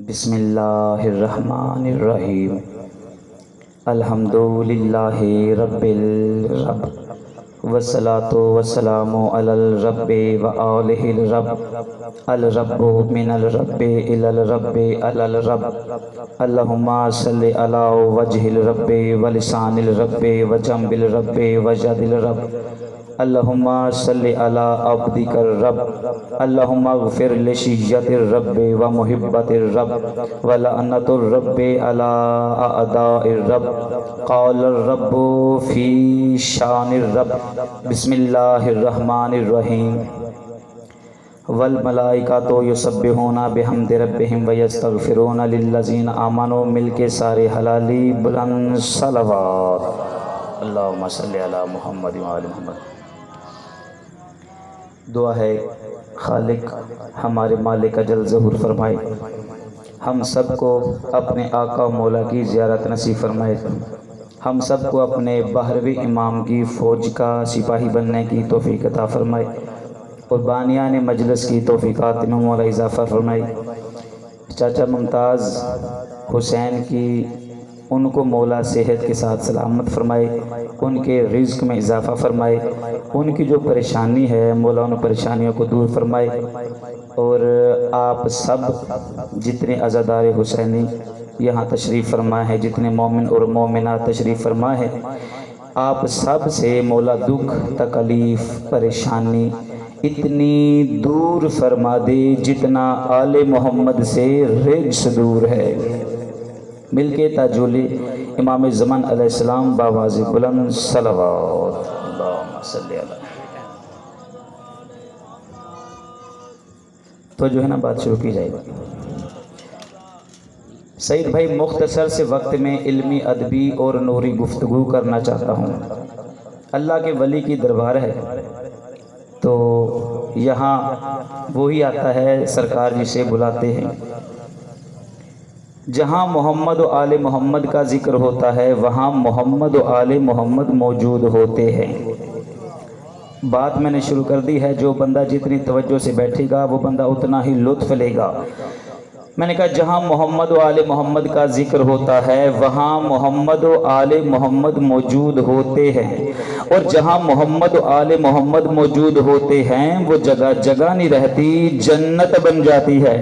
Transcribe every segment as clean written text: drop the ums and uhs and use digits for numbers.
بسم اللہ الرحمن الرحیم الحمد للہ رب الرب والصلاة والسلام علی الرب وآلہ الرب الرب من الرب الی الرب علی الرب اللہم صلی علی وجہ الرب ولسان الرب وجنب الرب وجد الرب اللہم صلی علی عبدک الرب اللہم اغفر لشیت الرب ومحبت الرب ولعنت الرب علی اعداء الرب قال الرب فی شان الرب بسم اللہ الرحمن الرحیم والملائکۃ یسبحون بحمد ربہم ویستغفرون للذین آمنوا، مل کے سارے حلالی بلند صلوات اللہم صلی علی محمد وآل محمد۔ دعا ہے خالق ہمارے مالک اجل ظہور فرمائے، ہم سب کو اپنے آقا و مولا کی زیارت نصیب فرمائے، ہم سب کو اپنے بہروی امام کی فوج کا سپاہی بننے کی توفیق عطا فرمائے اور بانیان مجلس کی توفیقات میں مولا اضافہ فرمائے۔ چاچا ممتاز حسین کی ان کو مولا صحت کے ساتھ سلامت فرمائے، ان کے رزق میں اضافہ فرمائے، ان کی جو پریشانی ہے مولا ان پریشانیوں کو دور فرمائے، اور آپ سب جتنے عزادار حسینی یہاں تشریف فرما ہے، جتنے مومن اور مومنات تشریف فرما ہے، آپ سب سے مولا دکھ تکلیف پریشانی اتنی دور فرما دے جتنا آل محمد سے رجس دور ہے۔ مل کے تاجولی امام زمان علیہ السلام باواز بلند صلوات اللہم صلی علی۔ تو جو ہے نا بات شروع کی جائے گی۔ سعید بھائی مختصر سے وقت میں علمی ادبی اور نوری گفتگو کرنا چاہتا ہوں۔ اللہ کے ولی کی دربار ہے تو یہاں وہی آتا ہے سرکار جسے بلاتے ہیں، جہاں محمد و آل محمد کا ذکر ہوتا ہے وہاں محمد و آل محمد موجود ہوتے ہیں۔ بات میں نے شروع کر دی ہے، جو بندہ جتنی توجہ سے بیٹھے گا وہ بندہ اتنا ہی لطف لے گا۔ میں نے کہا جہاں محمد و آل محمد کا ذکر ہوتا ہے وہاں محمد و آل محمد موجود ہوتے ہیں، اور جہاں محمد و آل محمد موجود ہوتے ہیں وہ جگہ جگہ نہیں رہتی، جنت بن جاتی ہے۔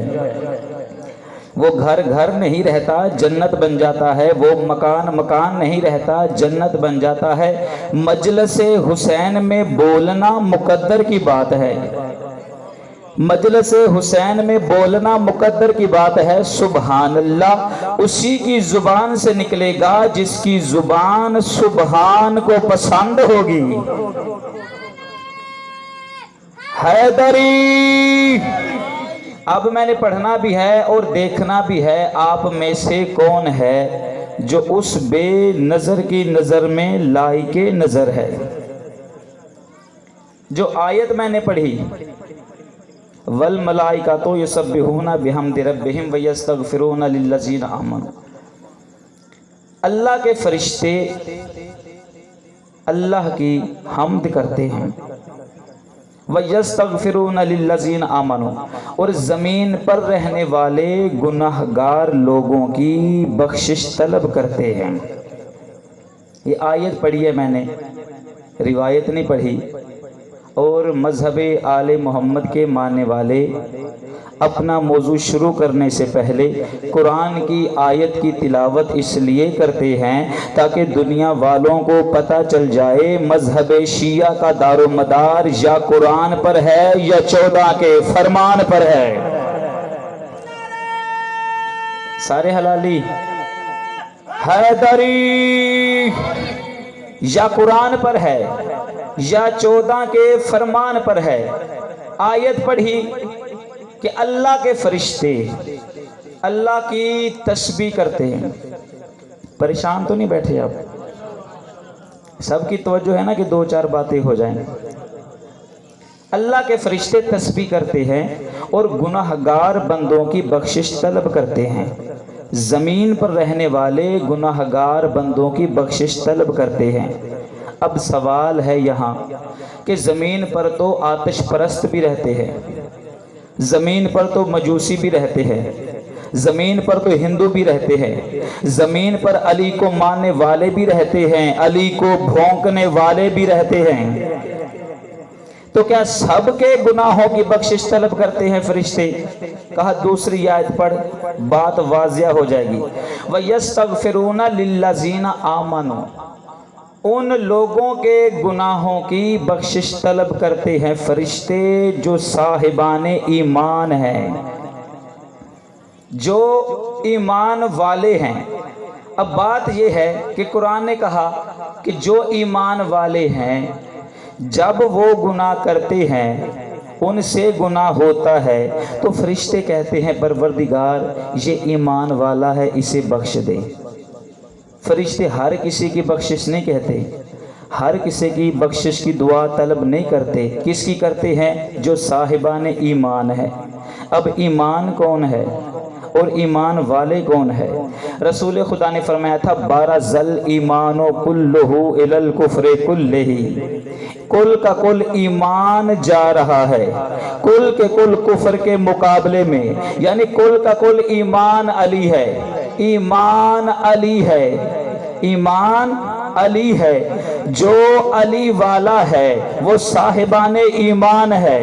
وہ گھر گھر نہیں رہتا، جنت بن جاتا ہے۔ وہ مکان مکان نہیں رہتا، جنت بن جاتا ہے۔ مجلس حسین میں بولنا مقدر کی بات ہے، مجلس حسین میں بولنا مقدر کی بات ہے۔ سبحان اللہ اسی کی زبان سے نکلے گا جس کی زبان سبحان کو پسند ہوگی۔ حیدری اب میں نے پڑھنا بھی ہے اور دیکھنا بھی ہے، آپ میں سے کون ہے جو اس بے نظر کی نظر میں لائق نظر ہے؟ جو آیت میں نے پڑھی والملائکۃ یسبحون بحمد ربہم ویستغفرون للذین آمنوا، اللہ کے فرشتے اللہ کی حمد کرتے ہیں، وَيَسْتَغْفِرُونَ لِلَّذِينَ آمَنُوا، اور زمین پر رہنے والے گناہگار لوگوں کی بخشش طلب کرتے ہیں۔ یہ آیت پڑھی ہے میں نے، روایت نہیں پڑھی، اور مذہب آل محمد کے ماننے والے اپنا موضوع شروع کرنے سے پہلے قرآن کی آیت کی تلاوت اس لیے کرتے ہیں تاکہ دنیا والوں کو پتہ چل جائے مذہب شیعہ کا دار و مدار یا قرآن پر ہے یا 14 کے فرمان پر ہے۔ سارے حلالی حیدری یا قرآن پر ہے یا 14 کے فرمان پر ہے۔ آیت پڑھی کہ اللہ کے فرشتے اللہ کی تسبیح کرتے ہیں۔ پریشان تو نہیں بیٹھے آپ؟ سب کی توجہ ہے نا کہ 2-4 باتیں ہو جائیں۔ اللہ کے فرشتے تسبیح کرتے ہیں اور گناہگار بندوں کی بخشش طلب کرتے ہیں۔ زمین پر رہنے والے گناہگار بندوں کی بخشش طلب کرتے ہیں۔ اب سوال ہے یہاں کہ زمین پر تو آتش پرست بھی رہتے ہیں، زمین پر تو مجوسی بھی رہتے ہیں، زمین پر تو ہندو بھی رہتے ہیں، زمین پر علی کو ماننے والے بھی رہتے ہیں، علی کو بھونکنے والے بھی رہتے ہیں، تو کیا سب کے گناہوں کی بخشش طلب کرتے ہیں فرشتے؟ کہا دوسری آیت پڑھ، بات واضح ہو جائے گی۔ وَيَسْتَغْفِرُونَ لِلَّذِينَ آمَنُوا، ان لوگوں کے گناہوں کی بخشش طلب کرتے ہیں فرشتے جو صاحبان ایمان ہیں، جو ایمان والے ہیں۔ اب بات یہ ہے کہ قرآن نے کہا کہ جو ایمان والے ہیں جب وہ گناہ کرتے ہیں، ان سے گناہ ہوتا ہے، تو فرشتے کہتے ہیں پروردگار یہ ایمان والا ہے، اسے بخش دے۔ فرشتے ہر کسی کی بخشش نہیں کہتے، ہر کسی کی بخشش کی دعا طلب نہیں کرتے، کس کی کرتے ہیں؟ جو صاحبان ایمان ہے۔ اب ایمان کون ہے اور ایمان والے کون ہے؟ رسول خدا نے فرمایا تھا بارزل ایمان کلہ الی الکفر کلہ، کل کا کل ایمان جا رہا ہے کل کے کل کفر کے مقابلے میں، یعنی کل کا کل ایمان علی ہے، ایمان علی ہے، ایمان علی ہے، جو علی والا ہے وہ صاحبان ایمان ہے،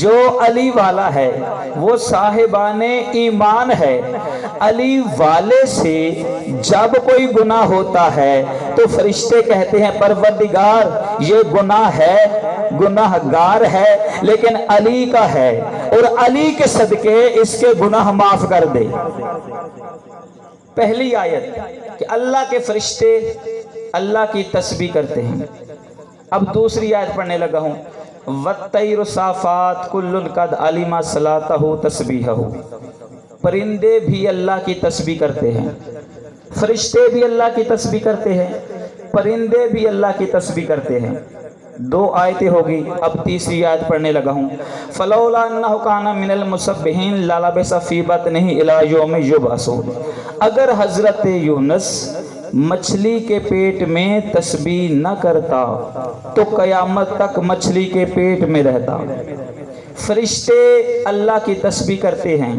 جو علی والا ہے وہ صاحبان ایمان ہے۔ علی والے سے جب کوئی گناہ ہوتا ہے تو فرشتے کہتے ہیں پروردگار یہ گناہ ہے، گناہ گار ہے، لیکن علی کا ہے، اور علی کے صدقے اس کے گناہ معاف کر دے۔ پہلی آیت کہ اللہ کے فرشتے اللہ کی تسبیح کرتے ہیں۔ اب دوسری آیت پڑھنے لگا ہوں، وَالطَّيْرُ صَافَاتٌ كُلٌّ قَدْ عَلِمَ صَلَاتَهُ تَسْبِيحَهُ، پرندے بھی اللہ کی تسبیح کرتے ہیں، فرشتے بھی اللہ کی تسبیح کرتے ہیں، پرندے بھی اللہ کی تسبیح کرتے ہیں۔ دو آیتیں ہوگی، اب تیسری آیت پڑھنے لگا ہوں، فَلَوْلَا أَنَّهُ كَانَ مِنَ الْمُسَبِّحِينَ لَلَبِثَ فِي بَطْنِهِ إِلَىٰ يَوْمِ يُبْعَثُونَ، اگر حضرت یونس مچھلی کے پیٹ میں تسبیح نہ کرتا تو قیامت تک مچھلی کے پیٹ میں رہتا۔ فرشتے اللہ کی تسبیح کرتے ہیں،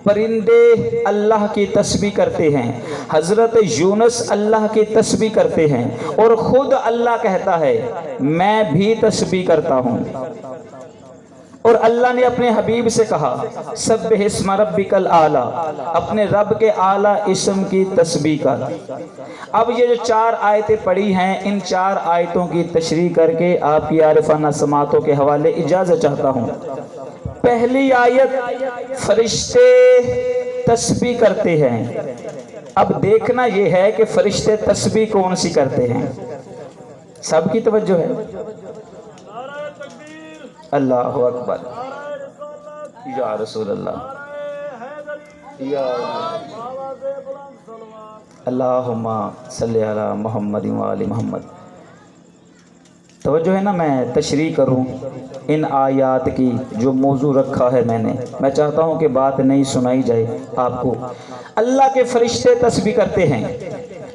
پرندے اللہ کی تسبیح کرتے ہیں، حضرت یونس اللہ کی تسبیح کرتے ہیں، اور خود اللہ کہتا ہے میں بھی تسبیح کرتا ہوں۔ اور اللہ نے اپنے حبیب سے کہا سبح اسم ربک الاعلی، اپنے رب کے اعلیٰ اسم کی تسبیح کر۔ اب یہ جو 4 آیتیں پڑھی ہیں، ان 4 آیتوں کی تشریح کر کے آپ کی عارفانہ سماعتوں کے حوالے اجازت چاہتا ہوں۔ پہلی آیت فرشتے تسبیح کرتے ہیں۔ اب دیکھنا یہ ہے کہ فرشتے تسبیح کون سی کرتے ہیں؟ سب کی توجہ ہے؟ اللہ اکبر، یا رسول اللہ، یا اللہم صلی علی محمد و آل محمد۔ توجہ ہے نا، میں تشریح کروں ان آیات کی جو موضوع رکھا ہے میں چاہتا ہوں کہ بات نہیں سنائی جائے آپ کو۔ اللہ کے فرشتے تسبیح کرتے ہیں۔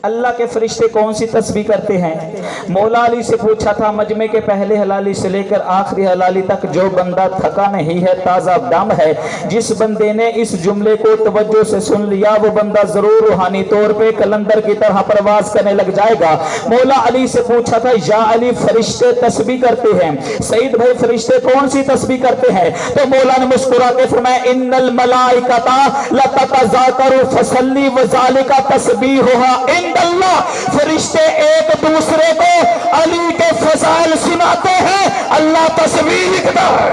اللہ کے فرشتے کون سی تسبیح کرتے ہیں؟ مولا علی سے پوچھا تھا مجمع کے پہلے حلالی سے لے کر آخری حلالی تک جو بندہ تھکا نہیں ہے، تازہ دم ہے، جس بندے نے اس جملے کو توجہ سے سن لیا وہ بندہ ضرور روحانی طور پہ کلندر کی طرح پرواز کرنے لگ جائے گا۔ مولا علی سے پوچھا تھا یا علی فرشتے تسبیح کرتے ہیں، سعید بھائی فرشتے کون سی تسبیح کرتے ہیں؟ تو مولا نے مسکرا کے فرمایا ان الملائکۃ لتتذاکر فصلی وذالک تسبیحھا اللہ، فرشتے ایک دوسرے کو علی کے فضائل سناتے ہیں، اللہ تسبیح لکھتا ہے۔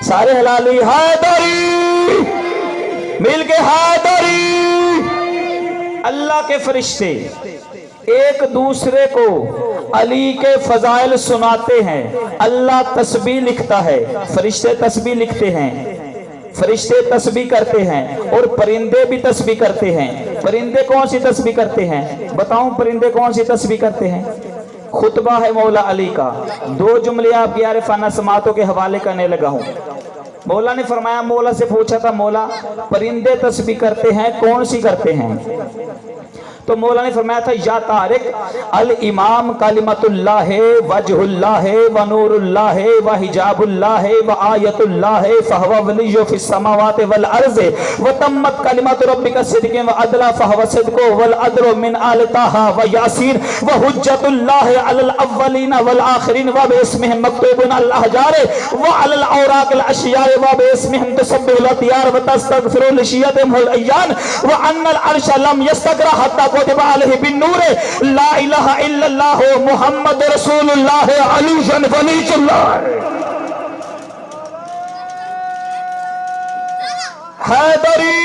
سارے حلالی حیدری مل کے حیدری۔ اللہ کے فرشتے ایک دوسرے کو علی کے فضائل سناتے ہیں، اللہ تسبیح لکھتا ہے، فرشتے تسبیح لکھتے ہیں، فرشتے تسبیح کرتے ہیں، اور پرندے بھی تسبیح کرتے ہیں۔ پرندے کون سی تسبیح کرتے ہیں؟ بتاؤں پرندے کون سی تسبیح کرتے ہیں؟ خطبہ ہے مولا علی کا، 2 جملے آپ کی عارفانہ سماعتوں کے حوالے کرنے لگا ہوں۔ مولا نے فرمایا، مولا سے پوچھا تھا مولا پرندے تسبیح کرتے ہیں کون سی کرتے ہیں؟ تو مولا نے فرمایا تھا یا طارق الامام کلمۃ اللہ وجہ اللہ و نور اللہ و حجاب اللہ و آیت اللہ فہو ولی فی السماوات والارض و تمت کلمۃ ربک صدق و عدل فہو صدق والعدل من آل طٰ و یاسین و حجت اللہ علی الاولین والآخرین و باسمہم مکتوب علی الاحجار و علی الاوراق الاشیاء و باسمہم تسبح الاطیار و تستغفر لشیعتہم الاعیان و ان العرش لم یستقر حتی کتب علیہ بالنور لا الہ الا اللہ محمد رسول اللہ علی ولی اللہ حیدری۔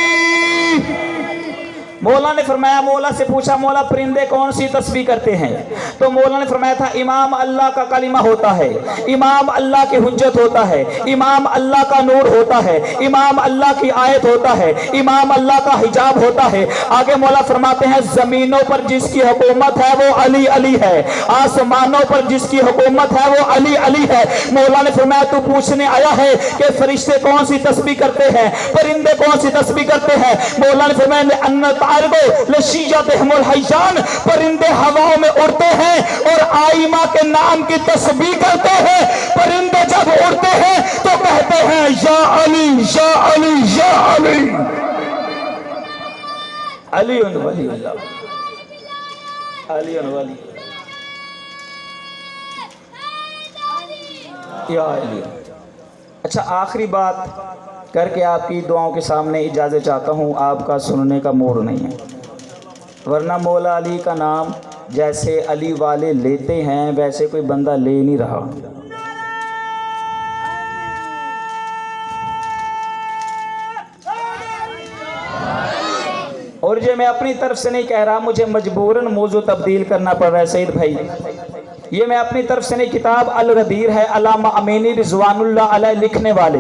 مولا نے فرمایا، مولا سے پوچھا مولا پرندے کون سی تسبیح کرتے ہیں؟ تو مولا نے فرمایا تھا امام اللہ کا کلمہ ہوتا ہے، امام اللہ کی حجت ہوتا ہے، امام اللہ کا نور ہوتا ہے، امام اللہ کی آیت ہوتا ہے، امام اللہ کا حجاب ہوتا ہے۔ آگے مولا فرماتے ہیں زمینوں پر جس کی حکومت ہے وہ علی علی ہے، آسمانوں پر جس کی حکومت ہے وہ علی علی ہے۔ مولا نے فرمایا تو پوچھنے آیا ہے کہ فرشتے کون سی تسبیح کرتے ہیں، پرندے کون سی تسبیح کرتے ہیں؟ مولا نے فرمایا لشیعتہم الحیان، پرندے ہواؤں میں اڑتے ہیں اور آئمہ کے نام کی تسبیح کرتے ہیں۔ پرندے جب اڑتے ہیں تو کہتے ہیں یا علی یا علی یا علی، علی ولی اللہ، علی ولی یا علی۔ اچھا آخری بات کر کے آپ کی دعاؤں کے سامنے اجازت چاہتا ہوں، آپ کا سننے کا موڈ نہیں ہے، ورنہ مولا علی کا نام جیسے علی والے لیتے ہیں ویسے کوئی بندہ لے نہیں رہا۔ اور یہ میں اپنی طرف سے نہیں کہہ رہا، مجھے مجبوراً موضوع تبدیل کرنا پڑ رہا ہے سعید بھائی، یہ میں اپنی طرف سے نہیں، کتاب الغدیر ہے علامہ امینی رضوان اللہ علیہ لکھنے والے،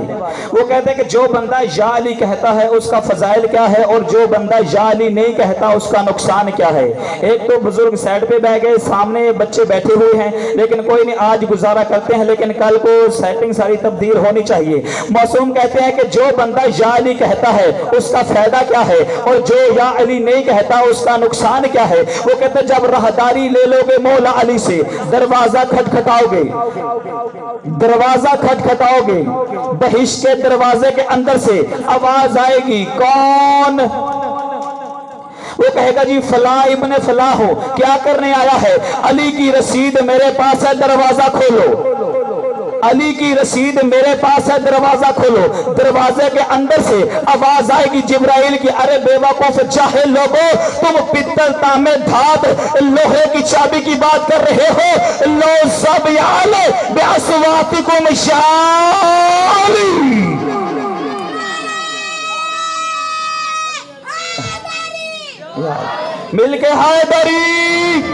وہ کہتے ہیں کہ جو بندہ یا علی کہتا ہے اس کا فضائل کیا ہے اور جو بندہ یا علی نہیں کہتا اس کا نقصان کیا ہے۔ ایک تو بزرگ سائڈ پہ بیٹھ گئے، سامنے بچے بیٹھے ہوئے ہیں، لیکن کوئی نہیں آج گزارا کرتے ہیں، لیکن کل کو سیٹنگ ساری تبدیل ہونی چاہیے۔ معصوم کہتے ہیں کہ جو بندہ یا علی کہتا ہے اس کا فائدہ کیا ہے اور جو یا علی نہیں کہتا اس کا نقصان کیا ہے۔ وہ کہتے ہیں جب راہداری لے لو گے مولا علی سے، دروازہ کھٹکھٹاؤ گے، دروازہ کھٹکھٹاؤ گے، بہشت کے دروازے کے اندر سے آواز آئے گی، کون؟ وہ کہے گا جی فلاں ابن فلاں ہو، کیا کرنے آیا ہے؟ علی کی رسید میرے پاس ہے، دروازہ کھولو۔ علی کی رسید میرے پاس ہے، دروازہ کھولو۔ دروازے کے اندر سے آواز آئے گی جبرائیل کی، ارے بے وقوف جاہل لوگو، تم پتل تانبے دھات لوہے کی چابی کی بات کر رہے ہو، لو سب یعلو بأصواتکم شالی۔ مل کے حیدری۔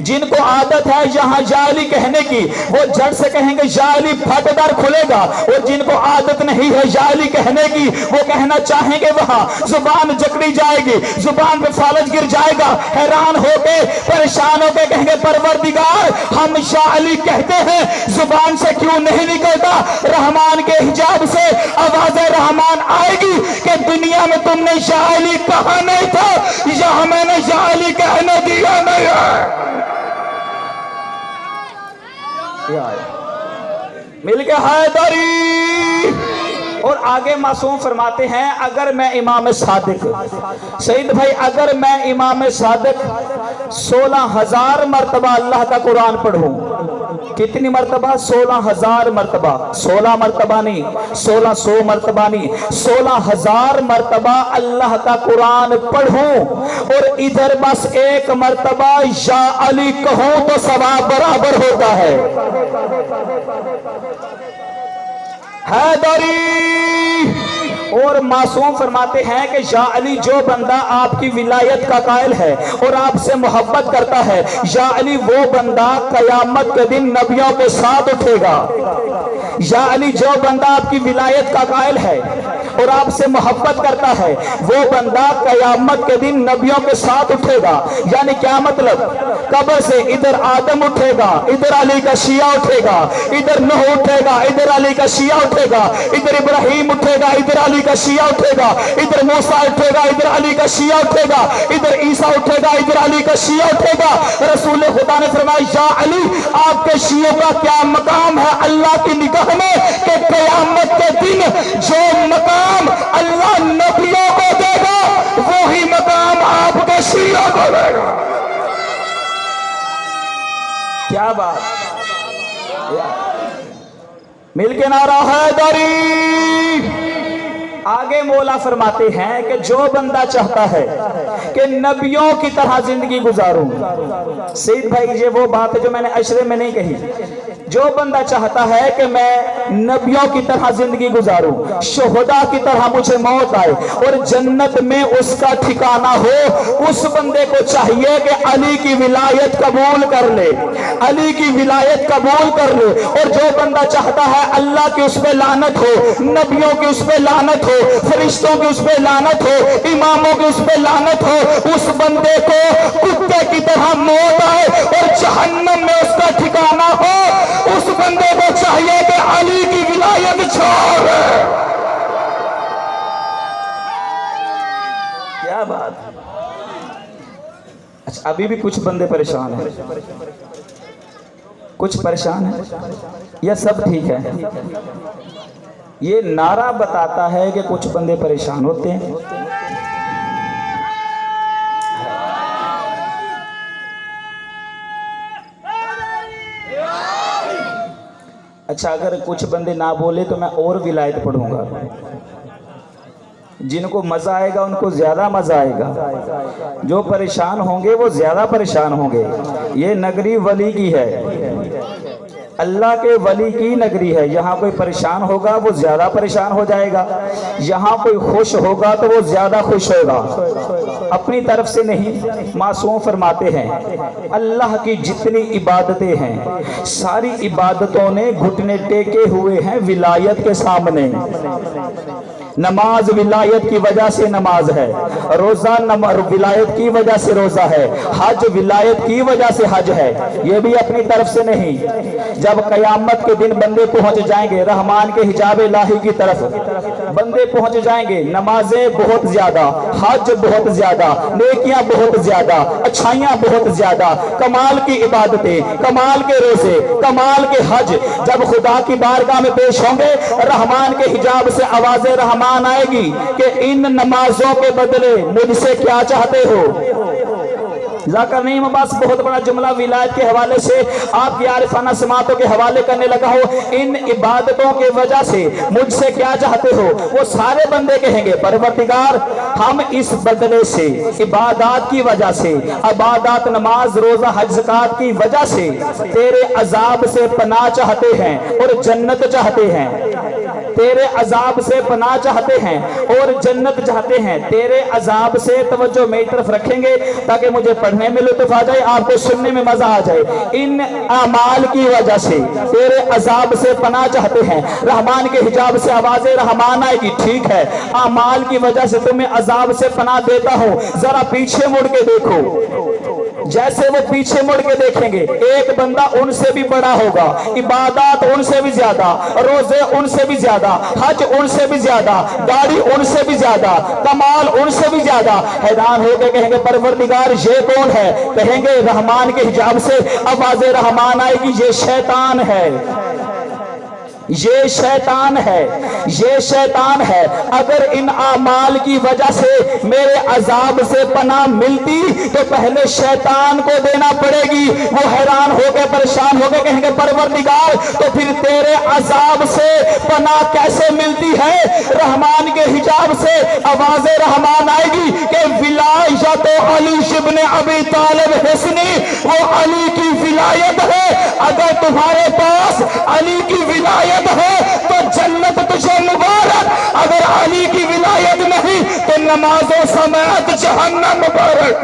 جن کو عادت ہے یہاں یا علی کہنے کی وہ جھٹ سے کہیں گے یا علی پھٹ در کھلے گا، اور جن کو عادت نہیں ہے یا علی کہنے کی وہ کہنا چاہیں گے وہاں زبان جکڑی جائے گی، زبان پہ فالج گر جائے گا، حیران ہو کے پریشان ہو کے کہیں گے پروردگار ہم یا علی کہتے ہیں زبان سے کیوں نہیں نکلتا؟ رحمان کے حجاب سے آواز رحمان آئے گی کہ دنیا میں تم نے یا علی کہا نہیں تھا، یا ہمیں نے یا علی کہنے دیا نہیں ہے۔ مل کے حیدری۔ اور آگے معصوم فرماتے ہیں اگر میں امام صادق، سعید بھائی اگر میں امام صادق 16,000 مرتبہ اللہ کا قرآن پڑھوں، کتنی مرتبہ؟ 16,000 مرتبہ، 16 مرتبہ نہیں، 1600 مرتبہ نہیں، 16,000 مرتبہ اللہ کا قرآن پڑھوں اور ادھر بس ایک مرتبہ یا علی کہوں تو ثواب برابر ہوتا ہے۔ حیدری۔ اور معصوم فرماتے ہیں کہ یا علی جو بندہ آپ کی ولایت کا قائل ہے اور آپ سے محبت کرتا ہے، یا علی وہ بندہ قیامت کے دن نبیوں کے ساتھ اٹھے گا۔ یا علی جو بندہ آپ کی ولایت کا قائل ہے اور آپ سے محبت کرتا ہے وہ بندہ قیامت کے دن نبیوں کے ساتھ اٹھے گا. یعنی کیا مطلب؟ قبر سے ادھر آدم اٹھے گا, ادھر علی کا شیعہ اٹھے گا, ادھر نوح اٹھے گا, ادھر علی کا شیعہ اٹھے گا, ادھر ابراہیم اٹھے گا, ادھر علی کا شیعہ اٹھے گا, ادھر موسیٰ اٹھے گا, ادھر علی کا شیعہ اٹھے گا, ادھر عیسیٰ اٹھے گا, ادھر علی کا شیعہ اٹھے گا. رسول خدا نے فرمایا یا علی آپ کے شیعوں کا کیا مقام ہے اللہ کی نگاہ میں کہ قیامت کے دن جو مقام اللہ نبیوں کو دے گا وہی مقام آپ کے شیعوں کو دے گا. کیا بات, مل کے نعرہ حیدری. آگے مولا فرماتے ہیں کہ جو بندہ چاہتا ہے کہ نبیوں کی طرح زندگی گزاروں. سید بھائی یہ وہ بات ہے جو میں نے عشرے میں نہیں کہی. جو بندہ چاہتا ہے کہ میں نبیوں کی طرح زندگی گزاروں, شہداء کی طرح مجھے موت آئے اور جنت میں اس کا ٹھکانہ ہو, اس بندے کو چاہیے کہ علی کی ولایت قبول کر لے, علی کی ولایت قبول کر لے. اور جو بندہ چاہتا ہے اللہ کی اس پہ لعنت ہو, نبیوں کی اس پہ لعنت ہو, فرشتوں کی اس پہ لعنت ہو, اماموں کی اس پہ لعنت ہو, اس بندے کو کتے کی طرح موت آئے اور جہنم میں اس کا ٹھکانہ ہو. اس بندے کو چاہیے کہ علی کی ولایت چھوڑے. کیا بات. اچھا ابھی بھی کچھ بندے پریشان ہیں, کچھ پریشان ہیں یا سب ٹھیک ہے؟ یہ نعرہ بتاتا ہے کہ کچھ بندے پریشان ہوتے ہیں. اچھا اگر کچھ بندے نہ بولے تو میں اور ولایت پڑھوں گا. جن کو مزہ آئے گا ان کو زیادہ مزہ آئے گا, جو پریشان ہوں گے وہ زیادہ پریشان ہوں گے. یہ نگری ولی کی ہے, اللہ کے ولی کی نگری ہے. یہاں کوئی پریشان ہوگا وہ زیادہ پریشان ہو جائے گا, یہاں کوئی خوش ہوگا تو وہ زیادہ خوش ہوگا. اپنی طرف سے نہیں. معصوم فرماتے ہیں اللہ کی جتنی عبادتیں ہیں ساری عبادتوں نے گھٹنے ٹیکے ہوئے ہیں ولایت کے سامنے. نماز ولایت کی وجہ سے نماز ہے, روزہ ولایت کی وجہ سے روزہ ہے, حج ولایت کی وجہ سے حج ہے. یہ بھی اپنی طرف سے نہیں. جب قیامت کے دن بندے پہنچ جائیں گے رحمان کے حجاب الہی کی طرف, بندے پہنچ جائیں گے, نمازیں بہت زیادہ, حج بہت زیادہ, نیکیاں بہت زیادہ, اچھائیاں بہت زیادہ, کمال کی عبادتیں, کمال کے روزے, کمال کے حج. جب خدا کی بارگاہ میں پیش ہوں گے رحمان کے حجاب سے آواز رحمان آئے گی کہ ان نمازوں کے بدلے مجھ سے کیا چاہتے ہو. ذاکر نہیں عباس بہت بڑا جملہ ولایت کے حوالے سے آپ کی عارفانہ سماعتوں کے حوالے کرنے لگا ہو. ان عبادتوں کے وجہ سے مجھ سے کیا چاہتے ہو؟ وہ سارے بندے کہیں گے پروردگار ہم اس بدلے سے, عبادات کی وجہ سے, عبادات نماز روزہ حج زکات کی وجہ سے تیرے عذاب سے پناہ چاہتے ہیں اور جنت چاہتے ہیں. تیرے عذاب سے پناہ چاہتے ہیں اور جنت چاہتے ہیں. تیرے عذاب سے توجہ میری طرف رکھیں گے تاکہ مجھے پڑھنے میں لطف آ جائے, آپ کو سننے میں مزہ آ جائے. ان اعمال کی وجہ سے تیرے عذاب سے پناہ چاہتے ہیں, رحمان کے حجاب سے آواز رحمان آئے گی. ٹھیک ہے, اعمال کی وجہ سے تمہیں عذاب سے پناہ دیتا ہوں, ذرا پیچھے مڑ کے دیکھو. جیسے وہ پیچھے مڑ کے دیکھیں گے ایک بندہ ان سے بھی بڑا ہوگا, عبادات ان سے بھی زیادہ, روزے ان سے بھی زیادہ, حج ان سے بھی زیادہ, داڑھی ان سے بھی زیادہ, کمال ان سے بھی زیادہ. حیران ہو کے کہیں گے پروردگار یہ کون ہے؟ کہیں گے رحمان کے حجاب سے آواز رحمان آئے گی یہ شیطان ہے, یہ شیطان ہے, یہ شیطان ہے. اگر ان اعمال کی وجہ سے میرے عذاب سے پناہ ملتی تو پہلے شیطان کو دینا پڑے گی. وہ حیران ہو کے پریشان ہو کے کہیں گے پروردگار تو پھر تیرے عذاب سے پناہ کیسے ملتی ہے؟ رحمان کے حجاب سے آواز رحمان آئے گی کہ ولایت علی ابن ابی طالب حسنی, وہ علی کی ولایت ہے. اگر تمہارے پاس علی کی ولایت ہے تو جنت تجھے مبارک, اگر علی کی ولایت نہیں تو نماز و سماعت جہنم مبارک.